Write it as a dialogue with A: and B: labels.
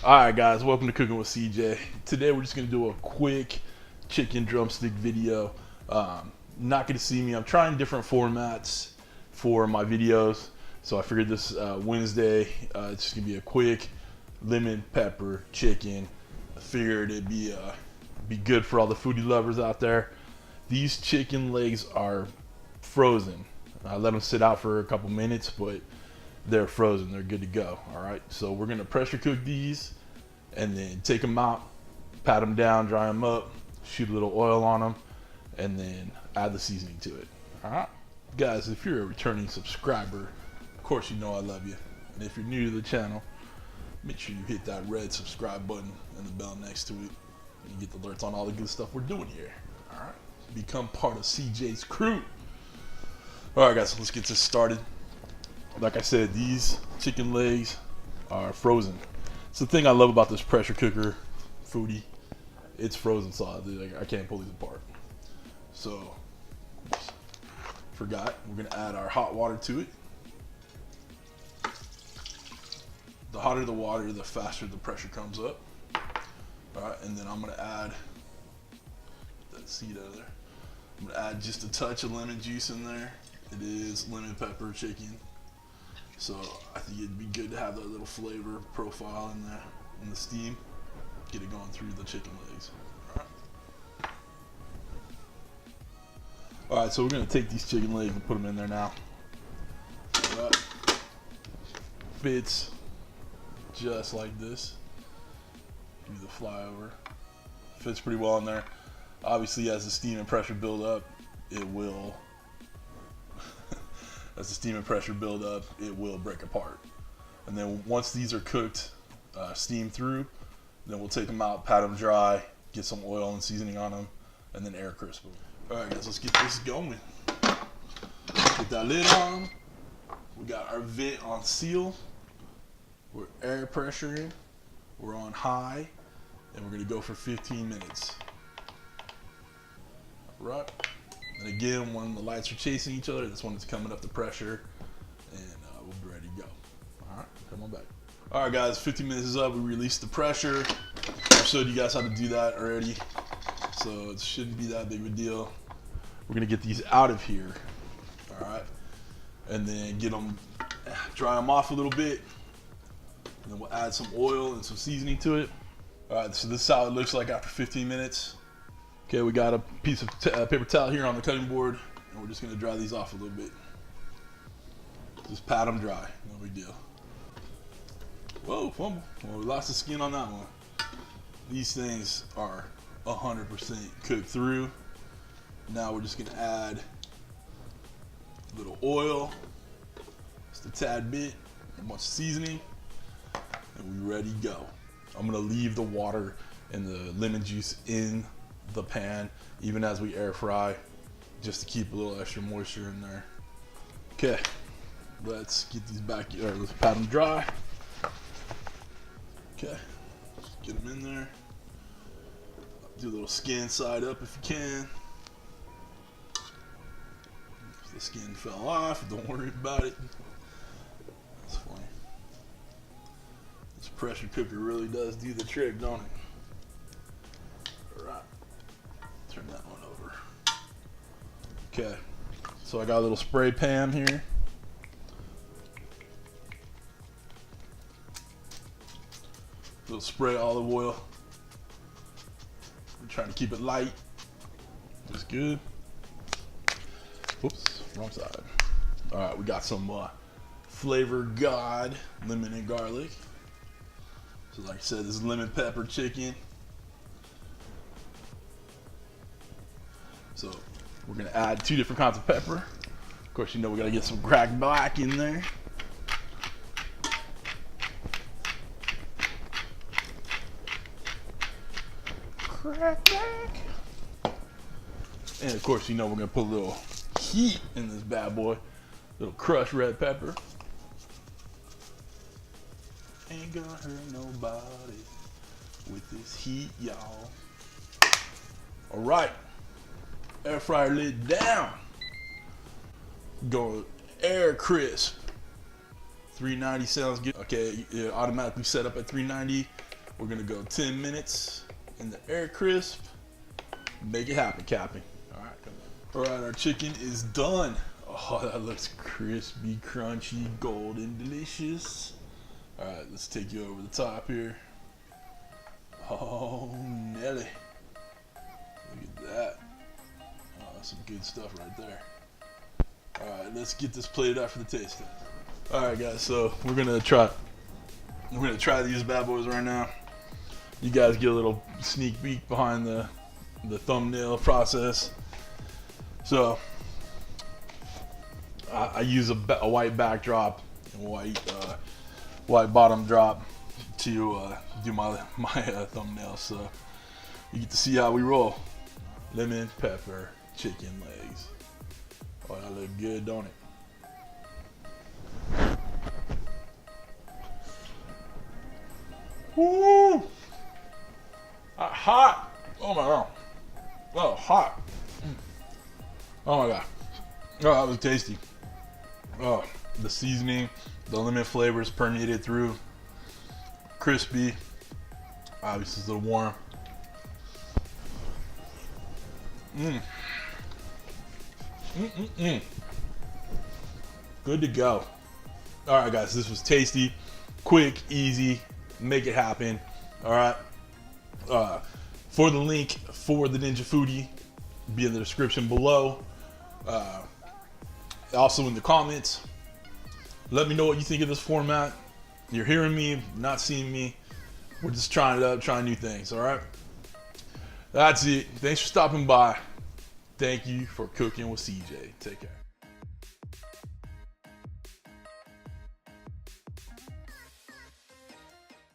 A: Alright guys, welcome to Cooking with CJ. Today we're just going to do a quick chicken drumstick video. Not going to see me. I'm trying different formats for my videos. So I figured this Wednesday, it's just going to be a quick lemon pepper chicken. I figured it'd be good for all the foodie lovers out there. These chicken legs are frozen. I let them sit out for a couple minutes, but they're frozen. They're good to go. All right, so we're gonna pressure cook these and then take them out, pat them down, dry them up, shoot a little oil on them, and then add the seasoning to it. All right, guys, if you're a returning subscriber, of course you know I love you. And if you're new to the channel, make sure you hit that red subscribe button and the bell next to it, and you get the alerts on all the good stuff we're doing here. All right, become part of CJ's crew. All right, guys, so let's get this started. Like I said, these chicken legs are frozen. It's the thing I love about this pressure cooker, Foodi. It's frozen solid. I can't pull these apart. So, forgot. We're gonna add our hot water to it. The hotter the water, the faster the pressure comes up. All right, and then I'm gonna add that seed out of there. I'm gonna add just a touch of lemon juice in there. It is lemon pepper chicken. So I think it'd be good to have that little flavor profile in the steam. Get it going through the chicken legs. All right, so we're gonna take these chicken legs and put them in there now. All right. Fits just like this. Do the flyover. Fits pretty well in there. Obviously, as the steam and pressure build up, it will. As the steam and pressure build up, it will break apart. And then once these are cooked, steamed through, then we'll take them out, pat them dry, get some oil and seasoning on them, and then air crisp them. All right, guys, let's get this going. Put that lid on. We got our vent on seal. We're air pressuring. We're on high, and we're gonna go for 15 minutes. All right. And again, when the lights are chasing each other, that's when it's coming up the pressure, and we'll be ready to go. All right, come on back. All right, guys, 15 minutes is up. We released the pressure. I showed you guys how to do that already, so it shouldn't be that big of a deal. We're gonna get these out of here, all right, and then get them, dry them off a little bit, and then we'll add some oil and some seasoning to it. All right, so this is how it looks like after 15 minutes. Okay, we got a piece of paper towel here on the cutting board, and we're just gonna dry these off a little bit. Just pat them dry, no big deal. Whoa, fumble. Well, we lost the skin on that one. These things are 100% cooked through. Now we're just gonna add a little oil, just a tad bit, and much seasoning, and we're ready to go. I'm gonna leave the water and the lemon juice in the pan even as we air fry, just to keep a little extra moisture in there. Okay, let's get these back, or let's pat them dry. Okay, get them in there. Do a little skin side up if you can. If the skin fell off, don't worry about it. That's funny. This pressure cooker really does do the trick, don't it? Turn that one over. Okay, so I got a little spray pan here. Little spray olive oil. We're trying to keep it light. That's good. Whoops, wrong side. All right, we got some Flavor God lemon and garlic. So like I said, this is lemon pepper chicken. So we're gonna add 2 different kinds of pepper. Of course, you know we gotta get some cracked black in there. Crack black. And of course, you know we're gonna put a little heat in this bad boy. Little crushed red pepper. Ain't gonna hurt nobody with this heat, y'all. All right. Air fryer lid down. Go air crisp. 390 sounds good. Okay, it automatically set up at 390. We're gonna go 10 minutes in the air crisp. Make it happen, Cappy. All right, come on. All right, our chicken is done. Oh, that looks crispy, crunchy, golden, delicious. All right, let's take you over the top here. Oh, Nelly. Look at that. Oh, that's some good stuff right there. All right, let's get this plated out for the tasting. All right, guys, so we're gonna try these bad boys right now. You guys get a little sneak peek behind the thumbnail process. So I use a white backdrop and white bottom drop to do my thumbnail. So you get to see how we roll. Lemon, pepper, chicken legs. Oh, that look good, don't it? Woo! Hot! Oh my god! Oh, hot! Oh my god! Oh, that was tasty. Oh, the seasoning, the lemon flavors permeated through. Crispy. Obviously, it's a little warm. Good to go. All right, guys, this was tasty, quick, easy. Make it happen. All right. For the link for the Ninja Foodi, be in the description below. Also in the comments. Let me know what you think of this format. You're hearing me, not seeing me. We're just trying it out, trying new things. All right. That's it. Thanks for stopping by. Thank you for cooking with CJ. Take care.